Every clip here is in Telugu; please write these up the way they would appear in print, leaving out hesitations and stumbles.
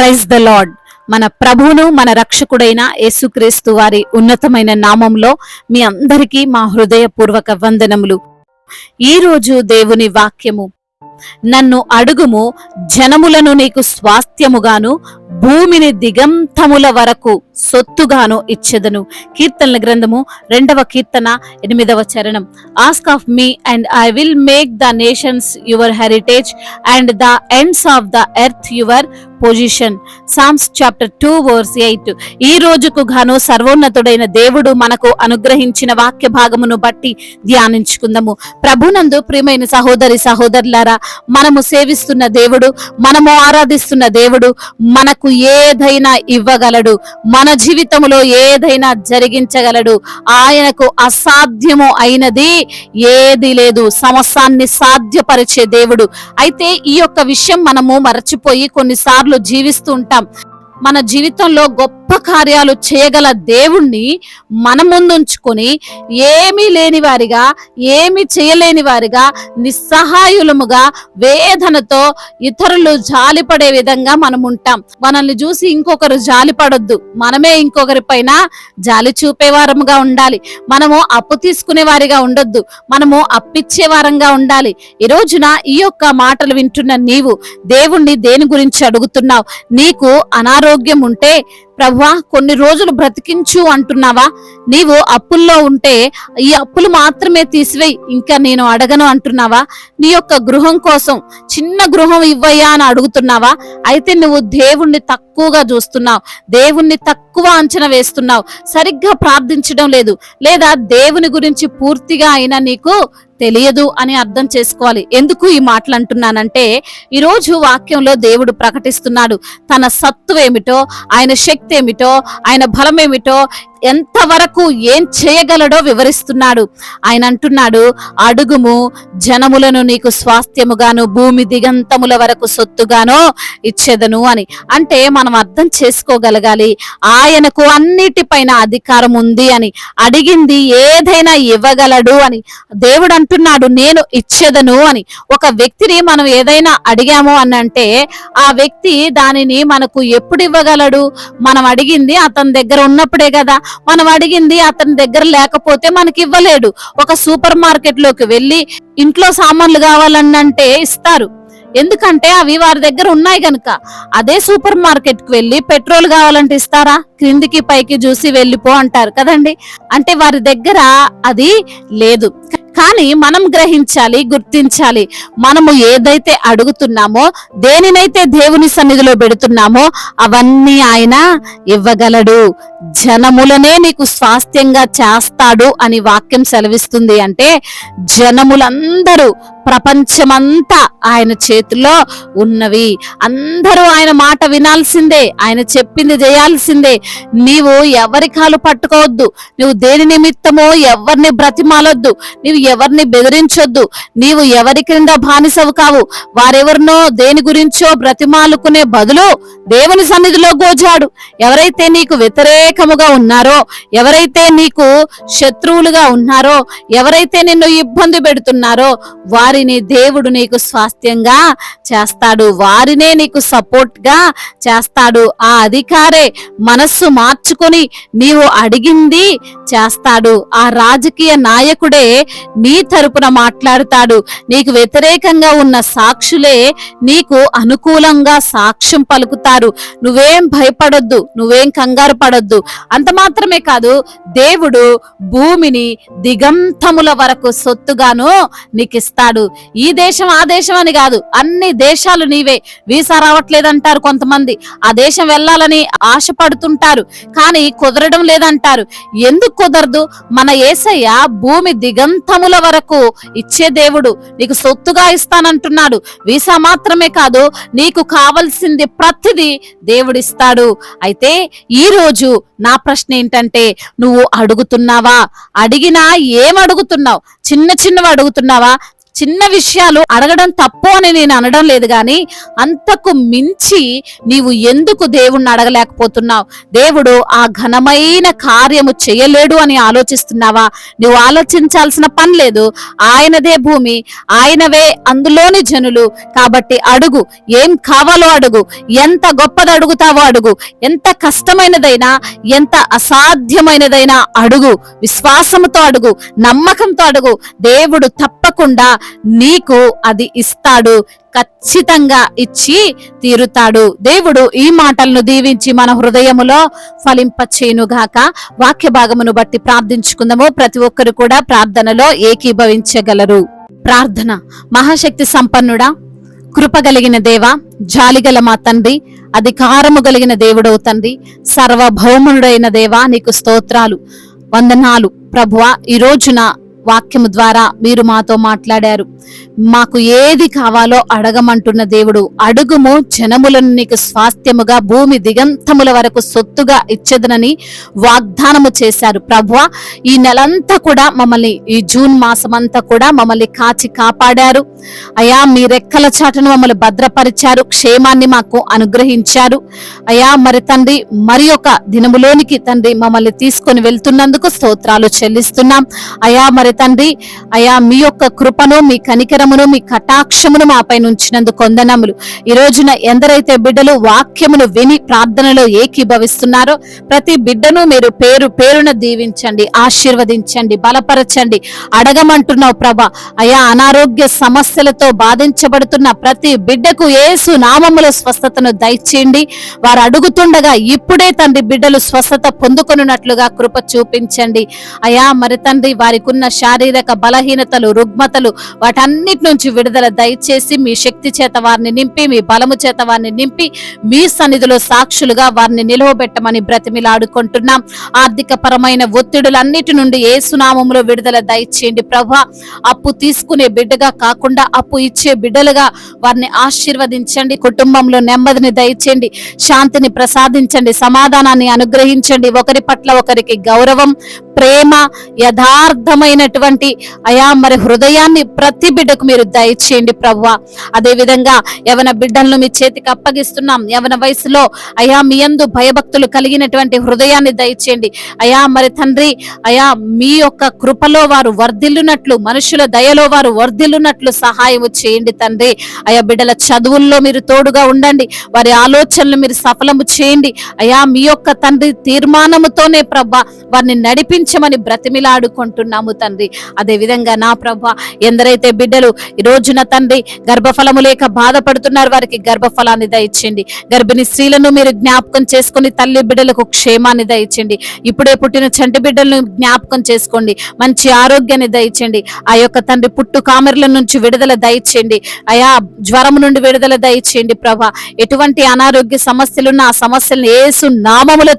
Praise the lord. మన ప్రభువును మన రక్షకుడైన యేసుక్రీస్తు వారి ఉన్నతమైన నామంలో మీ అందరికీ మా హృదయపూర్వక వందనములు. ఈ రోజు దేవుని వాక్యము, నన్ను అడుగుము, జనములను నీకు స్వాస్థ్యముగాను భూమిని దిగంతముల వరకు సొత్తుగాను ఇచ్చెదను. కీర్తనల గ్రంథము 2వ కీర్తన 8వ చరణం. Ask of me and I will make the nations your heritage and the ends of the earth your position. Psalms chapter 2 verse 8. ఈ రోజుకు గాను సర్వోన్నతుడైన దేవుడు మనకు అనుగ్రహించిన వాక్య భాగమును బట్టి ధ్యానించుకుందాము. ప్రభునందు ప్రియమైన సహోదరి సహోదరులారా, మనము సేవిస్తున్న దేవుడు, మనము ఆరాధిస్తున్న దేవుడు మనకు ఏదైనా ఇవ్వగలడు. మన జీవితంలో ఏదైనా జరిగించగలడు. ఆయనకు అసాధ్యము అయినది ఏది లేదు. సమస్తాన్ని సాధ్యపరిచే దేవుడు. అయితే ఈ యొక్క విషయం మనము మరచిపోయి కొన్నిసార్లు జీవిస్తూ ఉంటాం. మన జీవితంలో గొప్ప కార్యాలు చేయగల దేవుణ్ణి మన ముందుంచుకొని ఏమీ లేని వారిగా, ఏమీ చేయలేని వారిగా, నిస్సహాయులముగా, వేదనతో ఇతరులు జాలిపడే విధంగా మనం ఉంటాం. మనల్ని చూసి ఇంకొకరు జాలిపడొద్దు, మనమే ఇంకొకరి పైన జాలి చూపేవారముగా ఉండాలి. మనము అప్పు తీసుకునే వారిగా ఉండొద్దు, మనము అప్పిచ్చే వారంగా ఉండాలి. ఈ రోజున ఈ యొక్క మాటలు వింటున్న నీవు దేవుణ్ణి దేని గురించి అడుగుతున్నావు? నీకు అనారోగ్యం ఉంటే, ప్రభువా కొన్ని రోజులు బ్రతికించు అంటున్నావా? నీవు అప్పుల్లో ఉంటే ఈ అప్పులు మాత్రమే తీసివేయి, ఇంకా నేను అడగను అంటున్నావా? నీ యొక్క గృహం కోసం చిన్న గృహం ఇవ్వయ్యా అని అడుగుతున్నావా? అయితే నువ్వు దేవుణ్ణి తక్కువగా చూస్తున్నావు, దేవుణ్ణి తక్కువ అంచనా వేస్తున్నావు, సరిగ్గా ప్రార్థించడం లేదు, లేదా దేవుని గురించి పూర్తిగా అయినా నీకు తెలియదు అని అర్థం చేసుకోవాలి. ఎందుకు ఈ మాటలు అంటున్నానంటే, ఈరోజు వాక్యంలో దేవుడు ప్రకటిస్తున్నాడు తన సత్తు ఏమిటో, ఆయన శక్తి ఏమిటో, ఆయన బలం ఏమిటో, ఎంతవరకు ఏం చేయగలడో వివరిస్తున్నాడు. ఆయన అంటున్నాడు, అడుగుము, జనములను నీకు స్వాస్థ్యముగాను భూమి దిగంతముల వరకు సొత్తుగానో ఇచ్చెదను అని. అంటే మనం అర్థం చేసుకోగలగాలి, ఆయనకు అన్నిటిపైన అధికారం ఉంది అని. అడిగింది ఏదైనా ఇవ్వగలడు అని దేవుడు అంటున్నాడు, నేను ఇచ్చెదను అని. ఒక వ్యక్తిని మనం ఏదైనా అడిగాము అని అంటే ఆ వ్యక్తి దానిని మనకు ఎప్పుడు ఇవ్వగలడు? మనం అడిగింది అతని దగ్గర ఉన్నప్పుడే కదా. మనం అడిగింది అతని దగ్గర లేకపోతే మనకి ఇవ్వలేడు. ఒక సూపర్ మార్కెట్ లోకి వెళ్ళి ఇంట్లో సామాన్లు కావాలన్నంటే ఇస్తారు, ఎందుకంటే అవి వారి దగ్గర ఉన్నాయి గనుక. అదే సూపర్ మార్కెట్ కి వెళ్ళి పెట్రోల్ కావాలంటే ఇస్తారా? క్రిందికి పైకి చూసి వెళ్ళిపో అంటారు కదండి. అంటే వారి దగ్గర అది లేదు. కానీ మనం గ్రహించాలి, గుర్తించాలి, మనము ఏదైతే అడుగుతున్నామో, దేనినైతే దేవుని సన్నిధిలో పెడుతున్నామో అవన్నీ ఆయన ఇవ్వగలడు. జనములనే నీకు స్వాస్థ్యంగా చేస్తాడు అని వాక్యం సెలవిస్తుంది. అంటే జనములందరూ, ప్రపంచమంతా ఆయన చేతిలో ఉన్నవి. అందరూ ఆయన మాట వినాల్సిందే, ఆయన చెప్పింది చేయాల్సిందే. నీవు ఎవరి కాలు పట్టుకోవద్దు, నువ్వు దేని నిమిత్తమో ఎవరిని బ్రతిమాలొద్దు, నీవు ఎవరిని బెదిరించొద్దు, నీవు ఎవరి క్రింద బానిసవు కావు. వారెవరినో దేని గురించో బ్రతిమాలుకునే బదులు దేవుని సన్నిధిలో గోజాడు. ఎవరైతే నీకు వ్యతిరేకముగా ఉన్నారో, ఎవరైతే నీకు శత్రువులుగా ఉన్నారో, ఎవరైతే నిన్ను ఇబ్బంది పెడుతున్నారో వారిని దేవుడు నీకు స్వాస్థ్యంగా చేస్తాడు, వారినే నీకు సపోర్ట్ గా చేస్తాడు. ఆ అధికారే మనస్సు మార్చుకొని నీవు అడిగింది చేస్తాడు. ఆ రాజకీయ నాయకుడే నీ తరపున మాట్లాడుతాడు. నీకు వ్యతిరేకంగా ఉన్న సాక్షులే నీకు అనుకూలంగా సాక్ష్యం పలుకుతారు. నువ్వేం భయపడొద్దు, నువ్వేం కంగారు పడొద్దు. అంత మాత్రమే కాదు, దేవుడు భూమిని దిగంతముల వరకు సొత్తుగాను నీకిస్తాడు. ఈ దేశం ఆ దేశం అని కాదు, అన్ని దేశాలు నీవే. వీసా రావట్లేదంటారు కొంతమంది, ఆ దేశం వెళ్ళాలని ఆశపడుతుంటారు, కానీ కుదరడం లేదంటారు. ఎందుకు కుదరదు? మన యేసయ్య భూమి దిగంతముల వరకు ఇచ్చే దేవుడు. నీకు సొత్తుగా ఇస్తానంటున్నాడు. వీసా మాత్రమే కాదు, నీకు కావలసింది ప్రతిదీ దేవుడిస్తాడు. అయితే ఈ రోజు నా ప్రశ్న ఏంటంటే, నువ్వు అడుగుతున్నావా? అడిగినా ఏం అడుగుతున్నావు? చిన్న చిన్నవి అడుగుతున్నావా? చిన్న విషయాలు అడగడం తప్పు అని నేను అనడం లేదు, కానీ అంతకు మించి నీవు ఎందుకు దేవుణ్ణి అడగలేకపోతున్నావు? దేవుడు ఆ ఘనమైన కార్యము చేయలేడు అని ఆలోచిస్తున్నావా? నువ్వు ఆలోచించాల్సిన పని లేదు. ఆయనదే భూమి, ఆయనవే అందులోని జనులు. కాబట్టి అడుగు, ఏం కావాలో అడుగు, ఎంత గొప్పది అడుగుతావో అడుగు, ఎంత కష్టమైనదైనా ఎంత అసాధ్యమైనదైనా అడుగు, విశ్వాసంతో అడుగు, నమ్మకంతో అడుగు. దేవుడు తప్పకుండా నీకు అది ఇస్తాడు, ఖచ్చితంగా ఇచ్చి తీరుతాడు. దేవుడు ఈ మాటలను దీవించి మన హృదయములో ఫలింపచేయునుగాక. వాక్య భాగమును బట్టి ప్రార్థించుకుందాము. ప్రతి ఒక్కరు కూడా ప్రార్థనలో ఏకీభవించగలరు. ప్రార్థన. మహాశక్తి సంపన్నుడా, కృపగలిగిన దేవ, జాలిగల మా తండ్రి, అధికారము కలిగిన దేవుడవు తండ్రి, సర్వభౌముడైన దేవా, నీకు స్తోత్రాలు, వందనాలు ప్రభువా. ఈ రోజున వాక్యము ద్వారా మీరు మాతో మాట్లాడారు. మాకు ఏది కావాలో అడగమంటున్న దేవుడు, అడుగుము జనములను నీకు స్వాస్థ్యముగా భూమి దిగంతముల వరకు సొత్తుగా ఇచ్చేదనని వాగ్దానము చేశారు. ప్రభువా, ఈ నెలంతా కూడా మమ్మల్ని, ఈ జూన్ మాసం అంతా కూడా మమ్మల్ని కాచి కాపాడారు అయా. మీ రెక్కల చాటును మమ్మల్ని భద్రపరిచారు, క్షేమాన్ని మాకు అనుగ్రహించారు అయా. మరి తండ్రి, మరి ఒక దినములోనికి తండ్రి మమ్మల్ని తీసుకొని వెళ్తున్నందుకు స్తోత్రాలు చెల్లిస్తున్నాం అయా. మరి తండ్రి అయా, మీ యొక్క కృపను, మీ కనికరమును, మీ కటాక్షమును మాపై ఉంచినందుకు వందనములు. ఈ రోజున ఎందరైతే బిడ్డలు వాక్యమును విని ప్రార్థనలో ఏకీభవిస్తున్నారో ప్రతి బిడ్డను మీరు పేరు పేరున దీవించండి, ఆశీర్వదించండి, బలపరచండి. అడగమంటున్నావు ప్రభా అయా. అనారోగ్య సమస్యలతో బాధించబడుతున్న ప్రతి బిడ్డకు యేసు నామములో స్వస్థతను దయచేయండి. వారు అడుగుతుండగా ఇప్పుడే తండ్రి బిడ్డలు స్వస్థత పొందుకొనున్నట్లుగా కృప చూపించండి అయా. మరి తండ్రి, వారికి ఉన్న శారీరక బలహీనతలు, రుగ్మతలు, వాటన్నిటి నుంచి విడుదల దయచేసి మీ శక్తి చేత వారిని నింపి, మీ బలము చేత వారిని నింపి, మీ సన్నిధిలో సాక్షులుగా వారిని నిలవబెట్టమని బ్రతిమిలాడుకుంటున్నాం. ఆర్థిక పరమైన ఒత్తిడులన్నిటి నుండి యేసునామములో విడుదల దయచేయండి ప్రభా. అప్పు తీసుకునే బిడ్డగా కాకుండా అప్పు ఇచ్చే బిడ్డలుగా వారిని ఆశీర్వదించండి. కుటుంబంలో నెమ్మదిని దయచేయండి, శాంతిని ప్రసాదించండి, సమాధానాన్ని అనుగ్రహించండి. ఒకరి పట్ల ఒకరికి గౌరవం, ప్రేమ, యథార్థమైనటువంటి అయా మరి హృదయాన్ని ప్రతి బిడ్డకు మీరు దయచేయండి ప్రభువా. అదే విధంగా యవన బిడ్డలను మీ చేతికి అప్పగిస్తున్నాం. యవన వయసులో అయా మీ యందు భయభక్తులు కలిగినటువంటి హృదయాన్ని దయచేయండి అయా. మరి తండ్రి అయా, మీ యొక్క కృపలో వారు వర్ధిల్లునట్లు, మనుషుల దయలో వారు వర్ధిల్లునట్లు సహాయం చేయండి తండ్రి అయా. బిడ్డల చదువుల్లో మీరు తోడుగా ఉండండి, వారి ఆలోచనలు మీరు సఫలము చేయండి అయా. మీ యొక్క తండ్రి తీర్మానముతోనే ప్రభా వారిని నడిపించమని బ్రతిమిలాడుకుంటున్నాము తండ్రి. అదే విధంగా నా ప్రభా, ఎందరైతే బిడ్డలు ఈ రోజున తండ్రి గర్భఫలము లేక బాధపడుతున్నారు, వారికి గర్భఫలాన్ని దయచేయండి. గర్భిణీ స్త్రీలను మీరు జ్ఞాపకం చేసుకుని తల్లి బిడ్డలకు క్షేమాన్ని దయచేయండి. ఇప్పుడే పుట్టిన చంటి బిడ్డలను జ్ఞాపకం చేసుకోండి, మంచి ఆరోగ్యాన్ని దయచేయండి. ఆ యొక్క తండ్రి పుట్టు కామెర్ల నుంచి విడుదల దయచేయండి అయా. జ్వరం నుండి విడుదల దయచేయండి ప్రభా. ఎటువంటి అనారోగ్య సమస్యలున్న ఆ సమస్యలను యేసు నామములో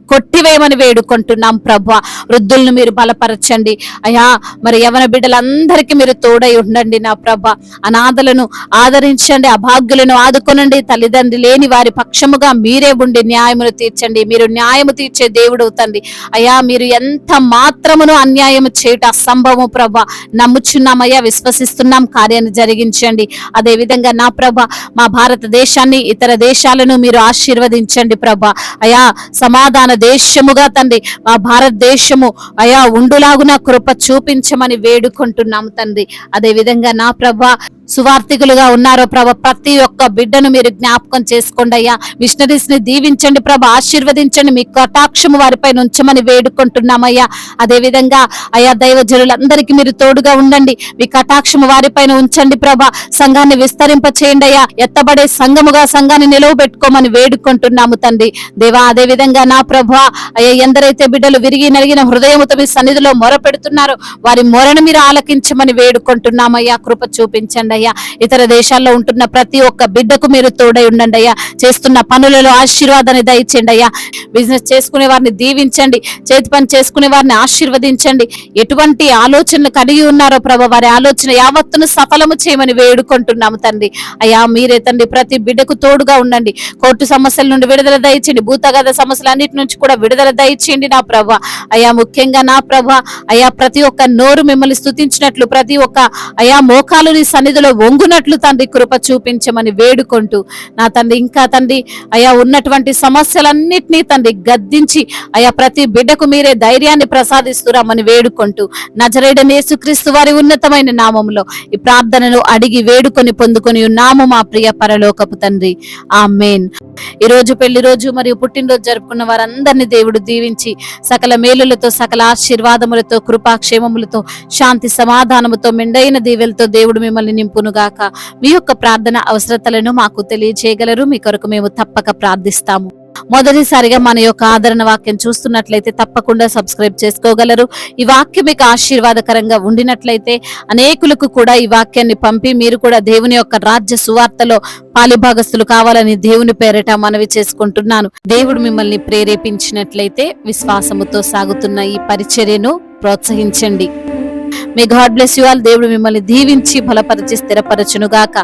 కొట్టివేయమని వేడుకుంటున్నాం ప్రభా. వృద్ధులను మీరు బలపరచండి అయా. మరి యవన బిడ్డలందరికీ మీరు తోడై ఉండండి నా ప్రభా. అనాథలను ఆదరించండి, అభాగ్యులను ఆదుకొనండి. తల్లిదండ్రి లేని వారి పక్షముగా మీరే ఉండి న్యాయమును తీర్చండి. మీరు న్యాయము తీర్చే దేవుడు అవుతండి అయా. మీరు ఎంత మాత్రమును అన్యాయము చేయుట అసంభవము ప్రభా. నమ్ముచున్నామయ్యా, విశ్వసిస్తున్నాం, కార్యాన్ని జరిగించండి. అదే విధంగా నా ప్రభా, మా భారతదేశాన్ని, ఇతర దేశాలను మీరు ఆశీర్వదించండి ప్రభా అయా. సమాధాన దేశముగా తండ్రి మా భారతదేశము అయా ఉండులాగున కృప చూపించమని వేడుకుంటున్నాము తండ్రి. అదే విధంగా నా ప్రభా, సువార్థికులుగా ఉన్నారో ప్రభా, ప్రతి ఒక్క బిడ్డను మీరు జ్ఞాపకం చేసుకోండి అయ్యా. మిషనరీస్ ని దీవించండి ప్రభా, ఆశీర్వదించండి, మీ కటాక్షము వారిపై ఉంచమని వేడుకుంటున్నామయ్యా. అదే విధంగా అయా దైవజనులందరికీ మీరు తోడుగా ఉండండి, మీ కటాక్షము వారిపైన ఉంచండి ప్రభా. సంఘాన్ని విస్తరింప చేయండి అయ్యా. ఎత్తబడే సంఘముగా సంఘాన్ని నిలవబెట్టుకోమని వేడుకుంటున్నాము తండ్రి దేవా. అదే విధంగా నా ప్రభా అయ్యా, ఎందరైతే బిడ్డలు విరిగి నలిగిన హృదయముతో మీ సన్నిధిలో మొర పెడుతున్నారో వారి మొరను మీరు ఆలకించమని వేడుకుంటున్నామయ్యా. కృప చూపించండి అయ్యా. ఇతర దేశాల్లో ఉంటున్న ప్రతి ఒక్క బిడ్డకు మీరు తోడై ఉండండి అయ్యా. చేస్తున్న పనులలో ఆశీర్వాదాన్ని దయచేయండి అయ్యా. బిజినెస్ చేసుకునే వారిని దీవించండి, చేతి పని చేసుకునే వారిని ఆశీర్వదించండి. ఎటువంటి ఆలోచనలు కలిగి ఉన్నారో ప్రభు, వారి ఆలోచన యావత్తును సఫలము చేయమని వేడుకుంటున్నాము తండ్రి. అయ్యా మీరే తండ్రి ప్రతి బిడ్డకు తోడుగా ఉండండి. కోర్టు సమస్యల నుండి విడుదల దయచేయండి, భూతగత సమస్యలన్నిటి నుంచి కూడా విడుదల దయచేయండి నా ప్రభు. అయ్యా ముఖ్యంగా నా ప్రభు అయ్యా ప్రతి ఒక్క నోరు మిమ్మల్ని స్తుతించినట్లు, ప్రతి ఒక్క అయ్యా మోకాలు నీ సన్నిధిలో వంగునట్లు తండ్రి కృప చూపించమని వేడుకుంటూ నా తండ్రి ఇంకా తండ్రి అయ్యా ఉన్నటువంటి సమస్యలన్నిటినీ తండ్రి గద్దించి అయ్యా ప్రతి బిడ్డకు మీరే ధైర్యాన్ని ప్రసాదిస్తురామని వేడుకుంటూ నజరేయుడైన యేసుక్రీస్తు వారి ఉన్నతమైన నామములో ఈ ప్రార్థనను అడిగి వేడుకొని పొందుకొని ఉన్నాము మా ప్రియ పరలోకపు తండ్రి, ఆమేన్. ఈ రోజు పెళ్లి రోజు మరియు పుట్టినరోజు జరుపుకున్న వారందరినీ దేవుడు దీవించి సకల మేలులతో, సకల ఆశీర్వాదములతో, కృపాక్షేమములతో, శాంతి సమాధానముతో, మెండైన దీవెలతో దేవుడు మిమ్మల్ని నింపునుగాక. మీ యొక్క ప్రార్థన అవసరతలను మాకు తెలియజేయగలరు. మీ కొరకు మేము తప్పక ప్రార్థిస్తాము. మొదటిసారిగా మన యొక్క ఆదరణ వాక్యం చూస్తున్నట్లయితే తప్పకుండా సబ్స్క్రైబ్ చేసుకోగలరు. ఈ వాక్యం మీకు ఆశీర్వాదకరంగా ఉండినట్లయితే అనేకులకు కూడా ఈ వాక్యాన్ని పంపి మీరు కూడా దేవుని యొక్క రాజ్య సువార్తలో పాలిభాగస్తులు కావాలని దేవుని పేరట మనవి చేసుకుంటున్నాను. దేవుడు మిమ్మల్ని ప్రేరేపించినట్లయితే విశ్వాసముతో సాగుతున్న ఈ పరిచర్యను ప్రోత్సహించండి. May God bless you all. దేవుడు మిమ్మల్ని దీవించి బలపరిచి స్థిరపరచునుగాక.